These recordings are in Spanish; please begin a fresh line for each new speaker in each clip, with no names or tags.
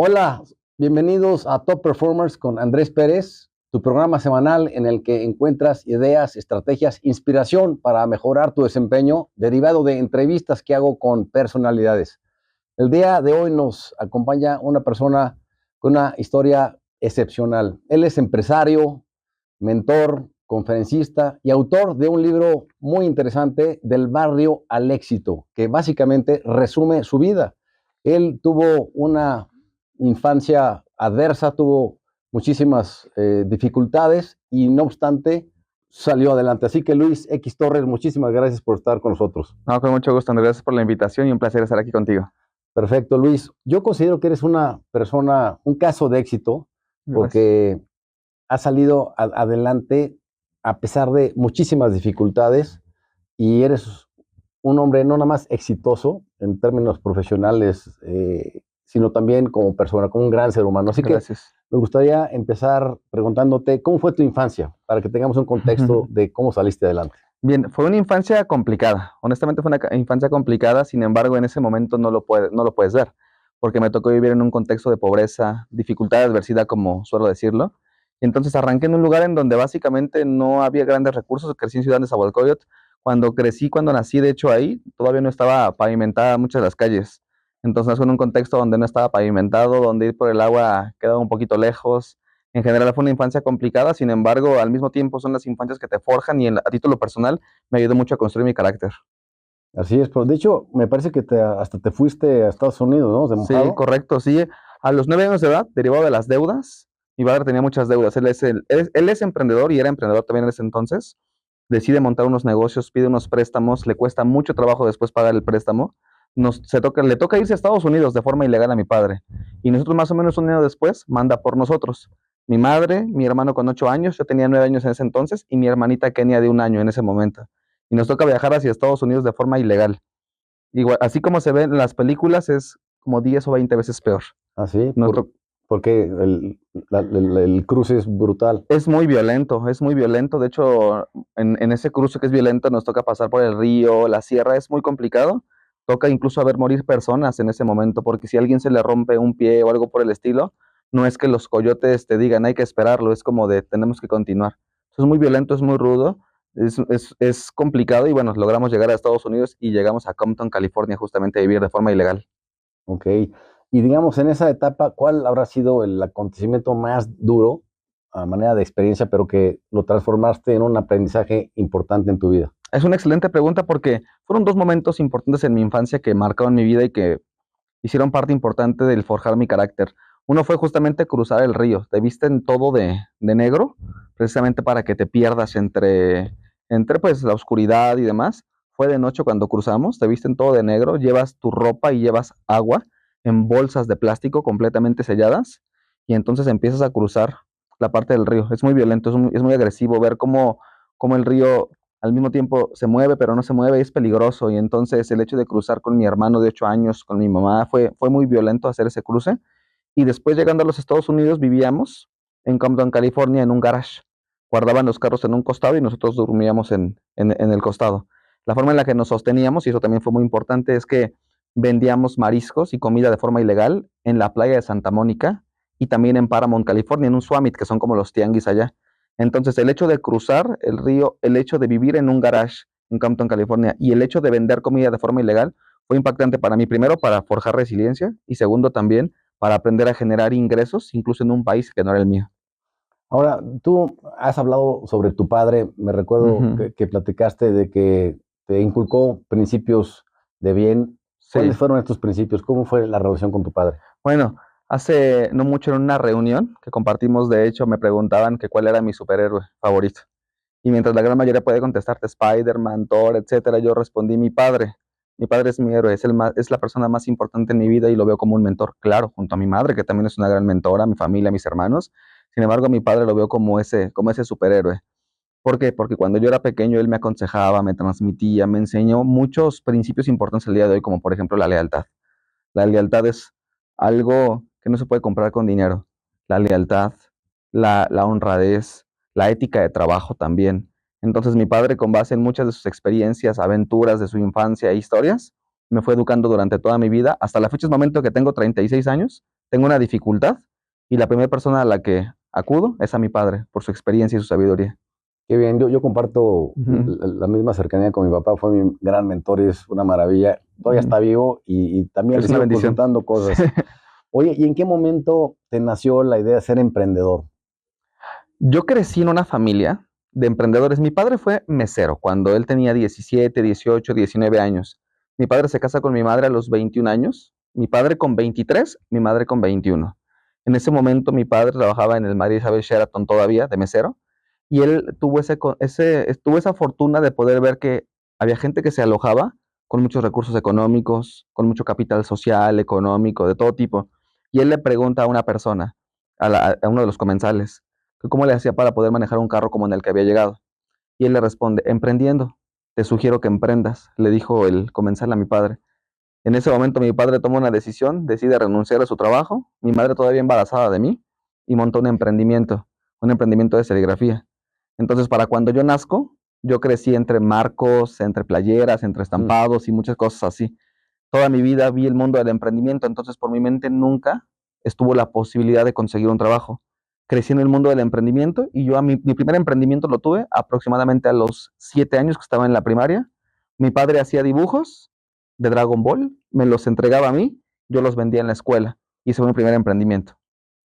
Hola, bienvenidos a Top Performers con Andrés Pérez, tu programa semanal en el que encuentras ideas, estrategias, inspiración para mejorar tu desempeño derivado de entrevistas que hago con personalidades. El día de hoy nos acompaña una persona con una historia excepcional. Él es empresario, mentor, conferencista y autor de un libro muy interesante, Del barrio al éxito, que básicamente resume su vida. Él tuvo una infancia adversa, tuvo muchísimas dificultades y no obstante salió adelante. Así que Luis X Torres, muchísimas gracias por estar con nosotros.
No, con mucho gusto, Andrés, gracias por la invitación y un placer estar aquí contigo.
Perfecto, Luis. Yo considero que eres una persona, un caso de éxito,
Gracias.
porque has salido adelante a pesar de muchísimas dificultades y eres un hombre no nada más exitoso en términos profesionales, sino también como persona, como un gran ser humano. Así que
Gracias.
me gustaría empezar preguntándote cómo fue tu infancia, para que tengamos un contexto de cómo saliste adelante.
Bien, fue una infancia complicada. Honestamente fue una infancia complicada, sin embargo, en ese momento no lo puedes ver, porque me tocó vivir en un contexto de pobreza, dificultad, adversidad, como suelo decirlo. Y entonces arranqué en un lugar en donde básicamente no había grandes recursos. Crecí en Ciudad de Nezahualcóyotl. Cuando nací, de hecho, ahí todavía no estaba pavimentada muchas de las calles. Entonces, fue en un contexto donde no estaba pavimentado, donde ir por el agua quedaba un poquito lejos. En general fue una infancia complicada, sin embargo, al mismo tiempo son las infancias que te forjan y a título personal me ayudó mucho a construir mi carácter.
Así es, pero de hecho me parece que hasta te fuiste a Estados Unidos, ¿no? De
Sí,
mojado.
correcto, sí. A los 9 años de edad, derivado de las deudas, mi padre tenía muchas deudas. Él es emprendedor y era emprendedor también en ese entonces. Decide montar unos negocios, pide unos préstamos, le cuesta mucho trabajo después pagar el préstamo. Le toca irse a Estados Unidos de forma ilegal a mi padre. Y nosotros más o menos un año después manda por nosotros. Mi madre, mi hermano con 8 años, yo tenía 9 años en ese entonces, y mi hermanita Kenia de 1 año en ese momento. Y nos toca viajar hacia Estados Unidos de forma ilegal. Igual, así como se ve en las películas, es como 10 o 20 veces peor.
Así,
Nuestro,
porque el cruce es brutal.
es muy violento, es muy violento. De hecho, en ese cruce que es violento, nos toca pasar por el río, la sierra, es muy complicado. Toca incluso ver morir personas en ese momento, porque si a alguien se le rompe un pie o algo por el estilo, no es que los coyotes te digan hay que esperarlo, es como de tenemos que continuar. Eso es muy violento, es muy rudo, es complicado y bueno, logramos llegar a Estados Unidos y llegamos a Compton, California, justamente a vivir de forma ilegal.
Ok. Y digamos, en esa etapa, ¿cuál habrá sido el acontecimiento más duro a manera de experiencia, pero que lo transformaste en un aprendizaje importante en tu vida?
Es una excelente pregunta porque fueron dos momentos importantes en mi infancia que marcaron mi vida y que hicieron parte importante del forjar mi carácter. Uno fue justamente cruzar el río. Te visten todo de negro, precisamente para que te pierdas entre pues la oscuridad y demás. Fue de noche cuando cruzamos, te visten todo de negro, llevas tu ropa y llevas agua en bolsas de plástico completamente selladas y entonces empiezas a cruzar la parte del río. Es muy violento, es muy agresivo ver cómo el río al mismo tiempo se mueve, pero no se mueve, es peligroso. Y entonces el hecho de cruzar con mi hermano de 8 años, con mi mamá, fue muy violento hacer ese cruce. Y después llegando a los Estados Unidos, vivíamos en Compton, California, en un garage. Guardaban los carros en un costado y nosotros dormíamos en el costado. La forma en la que nos sosteníamos, y eso también fue muy importante, es que vendíamos mariscos y comida de forma ilegal en la playa de Santa Mónica y también en Paramount, California, en un Swamit, que son como los tianguis allá. Entonces, el hecho de cruzar el río, el hecho de vivir en un garage en Compton, California, y el hecho de vender comida de forma ilegal fue impactante para mí, primero para forjar resiliencia y segundo también para aprender a generar ingresos, incluso en un país que no era el mío.
Ahora, tú has hablado sobre tu padre, me recuerdo
Ujú.
que platicaste de que te inculcó principios de bien. ¿Cuáles
Sí,
fueron estos principios? ¿Cómo fue la relación con tu padre?
bueno, hace no mucho en una reunión que compartimos, de hecho, me preguntaban que cuál era mi superhéroe favorito. Y mientras la gran mayoría puede contestarte Spider-Man, Thor, etcétera, yo respondí mi padre. Mi padre es mi héroe, es la persona más importante en mi vida y lo veo como un mentor, claro, junto a mi madre, que también es una gran mentora, mi familia, mis hermanos. Sin embargo, mi padre lo veo como ese superhéroe. ¿Por qué? Porque cuando yo era pequeño, él me aconsejaba, me transmitía, me enseñó muchos principios importantes el día de hoy, como por ejemplo la lealtad. La lealtad es algo que no se puede comprar con dinero. La lealtad, la honradez, la ética de trabajo también. Entonces mi padre, con base en muchas de sus experiencias, aventuras de su infancia e historias, me fue educando durante toda mi vida. Hasta la fecha, es momento que tengo 36 años, tengo una dificultad y la primera persona a la que acudo es a mi padre por su experiencia y su sabiduría.
Qué bien, yo comparto
Ujú.
la misma cercanía con mi papá, fue mi gran mentor y es una maravilla. Todavía
Ujú.
está vivo y también le
Es una
sigo
bendición.
consultando cosas. Oye, ¿y en qué momento te nació la idea de ser emprendedor?
Yo crecí en una familia de emprendedores. Mi padre fue mesero cuando él tenía 17, 18, 19 años. Mi padre se casa con mi madre a los 21 años, mi padre con 23, mi madre con 21. En ese momento mi padre trabajaba en el María Isabel Sheraton todavía de mesero y él tuvo esa fortuna de poder ver que había gente que se alojaba con muchos recursos económicos, con mucho capital social, económico, de todo tipo. Y él le pregunta a una persona, a uno de los comensales, que cómo le hacía para poder manejar un carro como en el que había llegado. Y él le responde, emprendiendo. Te sugiero que emprendas, le dijo el comensal a mi padre. En ese momento mi padre toma una decisión, decide renunciar a su trabajo, mi madre todavía embarazada de mí, y montó un emprendimiento de serigrafía. Entonces, para cuando yo nazco, yo crecí entre marcos, entre playeras, entre
Mm.
estampados y muchas cosas así. Toda mi vida vi el mundo del emprendimiento, entonces por mi mente nunca estuvo la posibilidad de conseguir un trabajo. Crecí en el mundo del emprendimiento y yo mi primer emprendimiento lo tuve aproximadamente a los 7 años que estaba en la primaria. Mi padre hacía dibujos de Dragon Ball, me los entregaba a mí, yo los vendía en la escuela. Hice mi primer emprendimiento.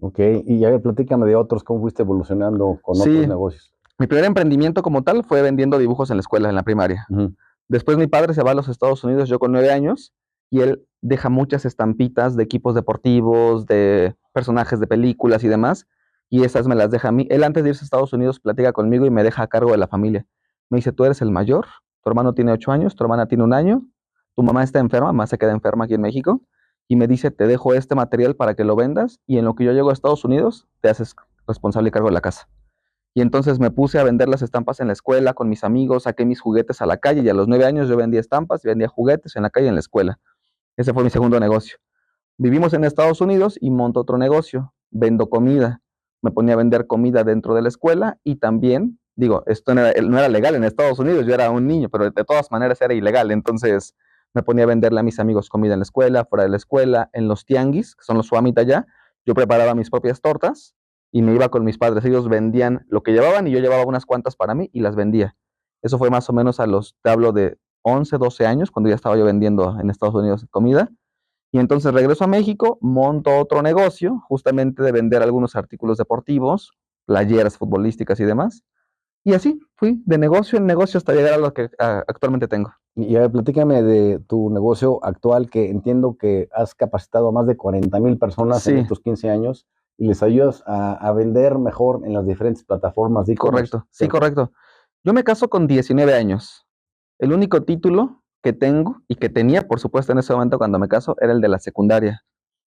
Ok, y a ver, platícame de otros, cómo fuiste evolucionando con otros
Sí,
negocios.
mi primer emprendimiento como tal fue vendiendo dibujos en la escuela, en la primaria.
Ujú.
Después mi padre se va a los Estados Unidos, yo con 9 años, y él deja muchas estampitas de equipos deportivos, de personajes de películas y demás, y esas me las deja a mí. Él antes de irse a Estados Unidos platica conmigo y me deja a cargo de la familia. Me dice, tú eres el mayor, tu hermano tiene 8 años, tu hermana tiene 1 año, tu mamá está enferma, mamá se queda enferma aquí en México, y me dice, te dejo este material para que lo vendas, y en lo que yo llego a Estados Unidos, te haces responsable y cargo de la casa. Y entonces me puse a vender las estampas en la escuela con mis amigos, saqué mis juguetes a la calle y a los 9 años yo vendía estampas y vendía juguetes en la calle y en la escuela. Ese fue mi segundo negocio. Vivimos en Estados Unidos y monto otro negocio. Vendo comida. Me ponía a vender comida dentro de la escuela y también, digo, esto no era legal en Estados Unidos, yo era un niño, pero de todas maneras era ilegal. Entonces me ponía a venderle a mis amigos comida en la escuela, fuera de la escuela, en los tianguis, que son los suamit allá. Yo preparaba mis propias tortas y me iba con mis padres. Ellos vendían lo que llevaban y yo llevaba unas cuantas para mí y las vendía. Eso fue más o menos te hablo de 11, 12 años, cuando ya estaba yo vendiendo en Estados Unidos comida. Y entonces regreso a México, monto otro negocio, justamente de vender algunos artículos deportivos, playeras futbolísticas y demás. Y así fui de negocio en negocio hasta llegar a lo que actualmente tengo.
Y a ver, platícame de tu negocio actual, que entiendo que has capacitado a más de 40,000 personas en
Sí,
estos 15 años y les ayudas a vender mejor en las diferentes plataformas de e-commerce,
correcto, sí,
¿cierto?
correcto. Yo me caso con 19 años. El único título que tengo y que tenía, por supuesto, en ese momento cuando me caso, era el de la secundaria.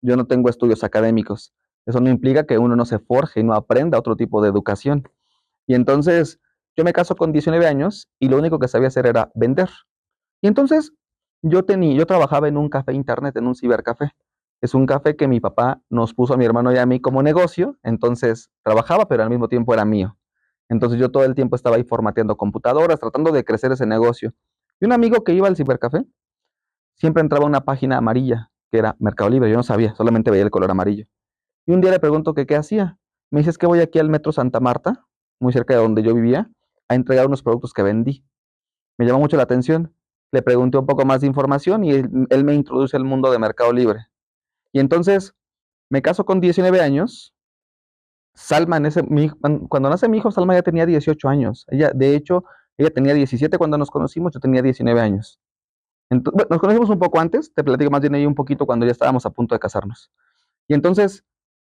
Yo no tengo estudios académicos. Eso no implica que uno no se forje y no aprenda otro tipo de educación. Y entonces yo me caso con 19 años y lo único que sabía hacer era vender. Y entonces yo trabajaba en un café internet, en un cibercafé. Es un café que mi papá nos puso a mi hermano y a mí como negocio, entonces trabajaba, pero al mismo tiempo era mío. Entonces yo todo el tiempo estaba ahí formateando computadoras, tratando de crecer ese negocio. Y un amigo que iba al cibercafé siempre entraba a una página amarilla, que era Mercado Libre. Yo no sabía, solamente veía el color amarillo. Y un día le pregunto que qué hacía. Me dice, es que voy aquí al Metro Santa Marta, muy cerca de donde yo vivía, a entregar unos productos que vendí. Me llamó mucho la atención. Le pregunté un poco más de información y él me introduce al mundo de Mercado Libre. Y entonces me caso con 19 años. Salma, cuando nace mi hijo, Salma ya tenía 18 años. De hecho, ella tenía 17 cuando nos conocimos, yo tenía 19 años. Entonces, bueno, nos conocimos un poco antes, te platico más bien ahí un poquito cuando ya estábamos a punto de casarnos. Y entonces,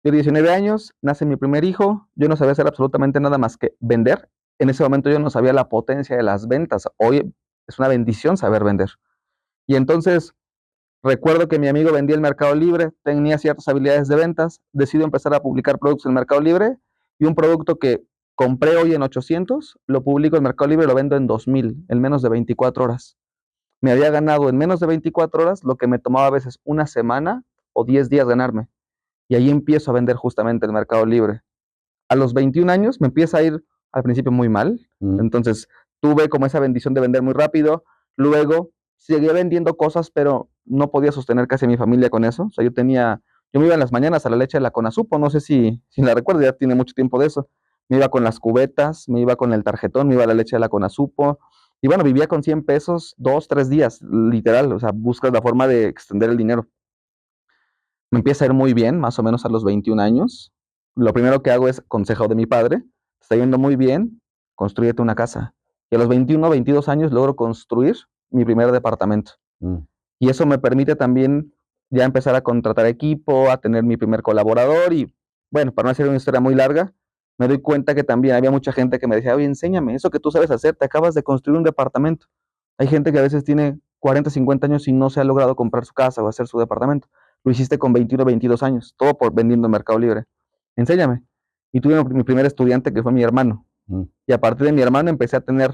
yo 19 años, nace mi primer hijo, yo no sabía hacer absolutamente nada más que vender. En ese momento yo no sabía la potencia de las ventas. Hoy es una bendición saber vender. Y entonces, recuerdo que mi amigo vendía el Mercado Libre, tenía ciertas habilidades de ventas, decido empezar a publicar productos en Mercado Libre y un producto que compré hoy en 800, lo publico en Mercado Libre y lo vendo en 2000, en menos de 24 horas. Me había ganado en menos de 24 horas lo que me tomaba a veces una semana o 10 días ganarme. Y ahí empiezo a vender justamente el Mercado Libre. A los 21 años me empieza a ir al principio muy mal,
Mm.
entonces tuve como esa bendición de vender muy rápido, luego seguía vendiendo cosas, pero no podía sostener casi a mi familia con eso, o sea, yo tenía Yo me iba en las mañanas a la leche de la Conasupo, no sé si la recuerdo, ya tiene mucho tiempo de eso. Me iba con las cubetas, me iba con el tarjetón, me iba a la leche de la Conasupo. Y bueno, vivía con 100 pesos 2, 3 días, literal. O sea, buscas la forma de extender el dinero. Me empieza a ir muy bien, más o menos a los 21 años. Lo primero que hago es consejo de mi padre. Está yendo muy bien, construyete una casa. Y a los 21, 22 años logro construir mi primer departamento.
Mm.
Y eso me permite también ya empezar a contratar equipo, a tener mi primer colaborador y, bueno, para no hacer una historia muy larga, me doy cuenta que también había mucha gente que me decía, oye, enséñame, eso que tú sabes hacer, te acabas de construir un departamento. Hay gente que a veces tiene 40, 50 años y no se ha logrado comprar su casa o hacer su departamento. Lo hiciste con 21, 22 años, todo por vendiendo en Mercado Libre. Enséñame. Y tuve mi primer estudiante que fue mi hermano.
Mm.
Y a partir de mi hermano empecé a tener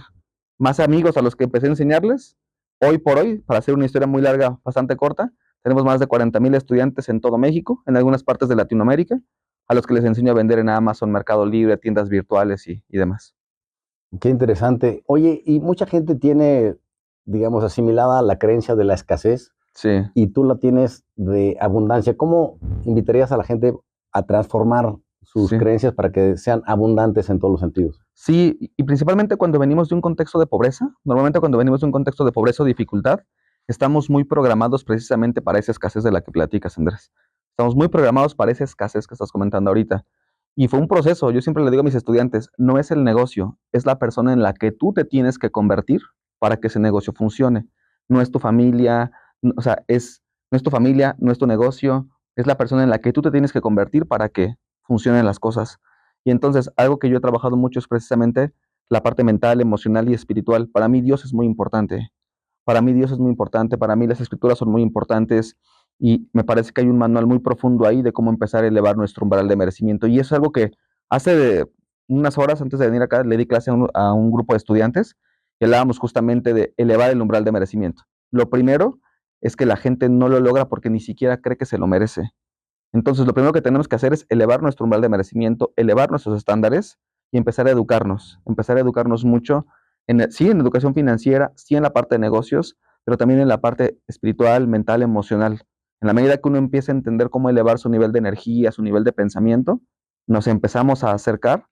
más amigos a los que empecé a enseñarles. Hoy por hoy, para hacer una historia muy larga, bastante corta, tenemos más de 40,000 estudiantes en todo México, en algunas partes de Latinoamérica, a los que les enseño a vender en Amazon, Mercado Libre, tiendas virtuales y demás.
Qué interesante. Oye, y mucha gente tiene, digamos, asimilada la creencia de la escasez
Sí.
y tú la tienes de abundancia. ¿Cómo invitarías a la gente a transformar sus
Sí.
creencias para que sean abundantes en todos los sentidos?
Sí, y principalmente cuando venimos de un contexto de pobreza, normalmente cuando venimos de un contexto de pobreza o dificultad, estamos muy programados precisamente para esa escasez de la que platicas, Andrés. Estamos muy programados para esa escasez que estás comentando ahorita. Y fue un proceso, yo siempre le digo a mis estudiantes, no es el negocio, es la persona en la que tú te tienes que convertir para que ese negocio funcione. No es tu familia, o sea, no es tu familia, no es tu negocio, es la persona en la que tú te tienes que convertir para que funcionen las cosas. Y entonces, algo que yo he trabajado mucho es precisamente la parte mental, emocional y espiritual. Para mí Dios es muy importante. Para mí Dios es muy importante, para mí las escrituras son muy importantes y me parece que hay un manual muy profundo ahí de cómo empezar a elevar nuestro umbral de merecimiento. Y eso es algo que hace unas horas antes de venir acá le di clase a un grupo de estudiantes y hablábamos justamente de elevar el umbral de merecimiento. Lo primero es que la gente no lo logra porque ni siquiera cree que se lo merece. Entonces, lo primero que tenemos que hacer es elevar nuestro umbral de merecimiento, elevar nuestros estándares y empezar a educarnos mucho, sí en educación financiera, sí en la parte de negocios, pero también en la parte espiritual, mental, emocional. En la medida que uno empieza a entender cómo elevar su nivel de energía, su nivel de pensamiento, nos empezamos a acercar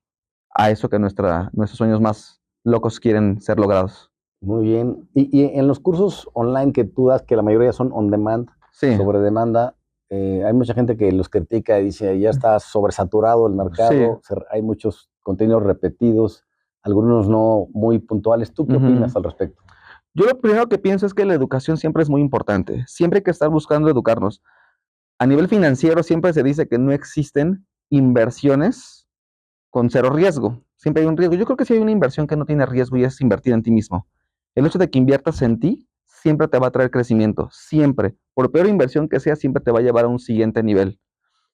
a eso que nuestros sueños más locos quieren ser logrados.
Muy bien. Y en los cursos online que tú das, que la mayoría son on demand,
Sí,
sobre demanda, hay mucha gente que los critica y dice, ya está sobresaturado el
sí.
mercado, hay muchos contenidos repetidos, algunos no muy puntuales. ¿Tú qué opinas
Ujú.
al respecto?
Yo lo primero que pienso es que la educación siempre es muy importante. Siempre hay que estar buscando educarnos. A nivel financiero siempre se dice que no existen inversiones con cero riesgo. Siempre hay un riesgo. Yo creo que sí hay una inversión que no tiene riesgo y es invertir en ti mismo. El hecho de que inviertas en ti siempre te va a traer crecimiento. Siempre. Por peor inversión que sea, siempre te va a llevar a un siguiente nivel.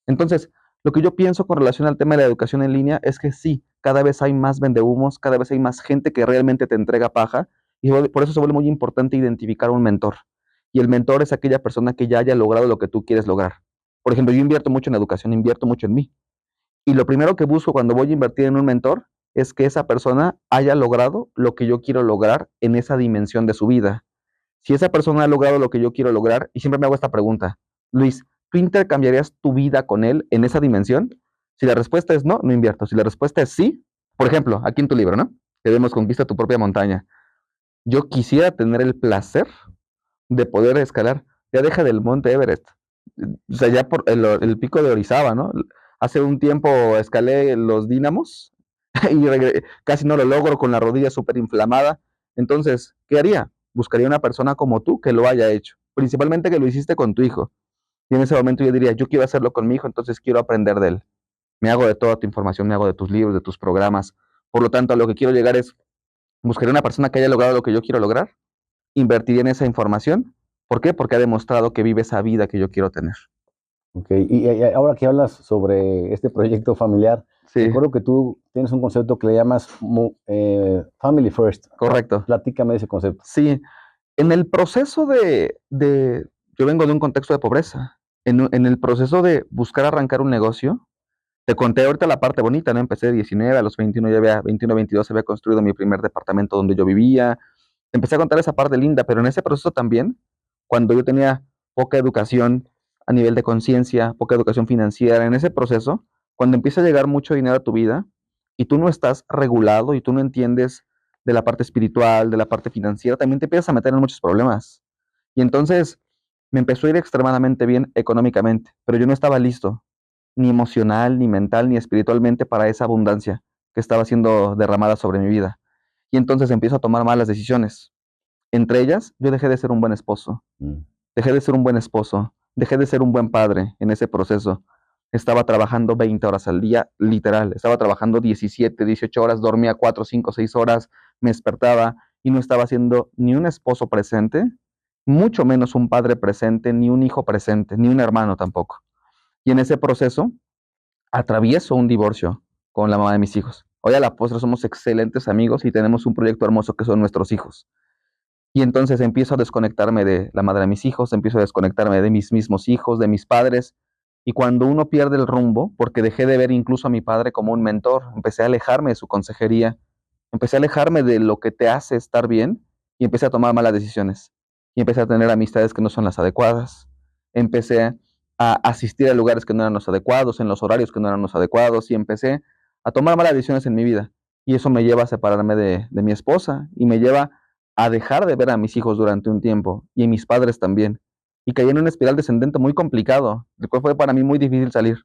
Entonces, lo que yo pienso con relación al tema de la educación en línea es que sí, cada vez hay más vendehumos, cada vez hay más gente que realmente te entrega paja y por eso se vuelve muy importante identificar un mentor. Y el mentor es aquella persona que ya haya logrado lo que tú quieres lograr. Por ejemplo, yo invierto mucho en educación, invierto mucho en mí. Y lo primero que busco cuando voy a invertir en un mentor es que esa persona haya logrado lo que yo quiero lograr en esa dimensión de su vida. Si esa persona ha logrado lo que yo quiero lograr, y siempre me hago esta pregunta, Luis, ¿tú intercambiarías tu vida con él en esa dimensión? Si la respuesta es no, no invierto. Si la respuesta es sí, por ejemplo, aquí en tu libro, ¿no? Que vemos Conquista tu propia montaña. Yo quisiera tener el placer de poder escalar, ya deja del Monte Everest, o sea, ya por el pico de Orizaba, ¿no? Hace un tiempo escalé los Dínamos y casi no lo logro con la rodilla súper inflamada. Entonces, ¿qué haría? Buscaría una persona como tú que lo haya hecho, principalmente que lo hiciste con tu hijo. Y en ese momento yo diría, yo quiero hacerlo con mi hijo, entonces quiero aprender de él. Me hago de toda tu información, me hago de tus libros, de tus programas. Por lo tanto, a lo que quiero llegar es, buscaré una persona que haya logrado lo que yo quiero lograr, invertiría en esa información. ¿Por qué? Porque ha demostrado que vive esa vida que yo quiero tener.
Ok, y ahora que hablas sobre este proyecto familiar,
Sí,
recuerdo que tú tienes un concepto que le llamas Family First.
correcto.
Platícame de ese concepto.
Sí, en el proceso yo vengo de un contexto de pobreza. En el proceso de buscar arrancar un negocio, te conté ahorita la parte bonita, ¿no? Empecé de 19, a los 21 ya había, 21, 22 había construido mi primer departamento donde yo vivía. Empecé a contar esa parte linda, pero en ese proceso también, cuando yo tenía poca educación a nivel de conciencia, poca educación financiera. En ese proceso, cuando empieza a llegar mucho dinero a tu vida y tú no estás regulado y tú no entiendes de la parte espiritual, de la parte financiera, también te empiezas a meter en muchos problemas. Y entonces me empezó a ir extremadamente bien económicamente, pero yo no estaba listo, ni emocional, ni mental, ni espiritualmente para esa abundancia que estaba siendo derramada sobre mi vida. Y entonces empiezo a tomar malas decisiones. Entre ellas, yo dejé de ser un buen esposo. Dejé de ser un buen esposo, dejé de ser un buen padre en ese proceso. Estaba trabajando 20 horas al día, literal. Estaba trabajando 17, 18 horas, dormía 4, 5, 6 horas, me despertaba y no estaba siendo ni un esposo presente, mucho menos un padre presente, ni un hijo presente, ni un hermano tampoco. Y en ese proceso atravieso un divorcio con la mamá de mis hijos. Hoy a la postre somos excelentes amigos y tenemos un proyecto hermoso que son nuestros hijos. Y entonces empiezo a desconectarme de la madre de mis hijos, empiezo a desconectarme de mis mismos hijos, de mis padres. Y cuando uno pierde el rumbo, porque dejé de ver incluso a mi padre como un mentor, empecé a alejarme de su consejería, empecé a alejarme de lo que te hace estar bien y empecé a tomar malas decisiones. Y empecé a tener amistades que no son las adecuadas. Empecé a asistir a lugares que no eran los adecuados, en los horarios que no eran los adecuados y empecé a tomar malas decisiones en mi vida. Y eso me lleva a separarme de mi esposa y me lleva a dejar de ver a mis hijos durante un tiempo y a mis padres también. Y caí en una espiral descendente muy complicado, del cual fue para mí muy difícil salir.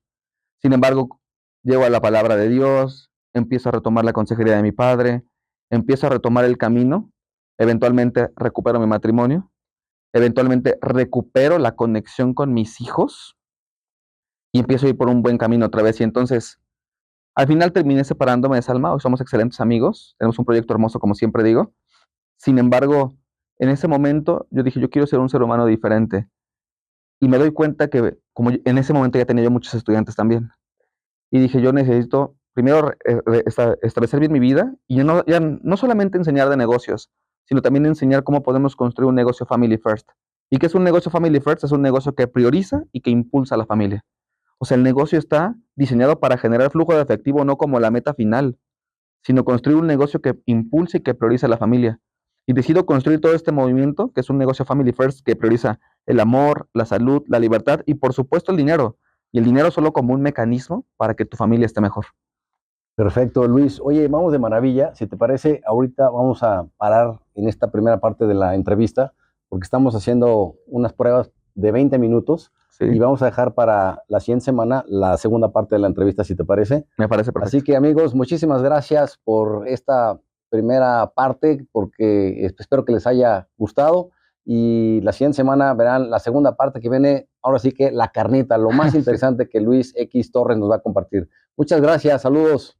Sin embargo, llego a la palabra de Dios, empiezo a retomar la consejería de mi padre, empiezo a retomar el camino, eventualmente recupero mi matrimonio, eventualmente recupero la conexión con mis hijos y empiezo a ir por un buen camino otra vez. Y entonces, al final terminé separándome de Salma, hoy somos excelentes amigos, tenemos un proyecto hermoso, como siempre digo. Sin embargo, en ese momento yo dije, yo quiero ser un ser humano diferente. Y me doy cuenta que como en ese momento ya tenía yo muchos estudiantes también. Y dije, yo necesito primero establecer bien mi vida y ya no solamente enseñar de negocios, sino también enseñar cómo podemos construir un negocio family first. ¿Y qué es un negocio family first? Es un negocio que prioriza y que impulsa a la familia. O sea, el negocio está diseñado para generar flujo de efectivo, no como la meta final, sino construir un negocio que impulse y que priorice a la familia. Y decido construir todo este movimiento, que es un negocio Family First, que prioriza el amor, la salud, la libertad y por supuesto el dinero. Y el dinero solo como un mecanismo para que tu familia esté mejor.
Perfecto, Luis. Oye, vamos de maravilla. Si te parece, ahorita vamos a parar en esta primera parte de la entrevista, porque estamos haciendo unas pruebas de 20 minutos
Sí,
y vamos a dejar para la siguiente semana la segunda parte de la entrevista, si te parece.
me parece
Así
perfecto.
que, amigos, muchísimas gracias por esta primera parte, porque espero que les haya gustado. Y la siguiente semana verán la segunda parte que viene, ahora sí que la carnita, lo más
Sí.
interesante que Luis X Torres nos va a compartir. Muchas gracias, saludos.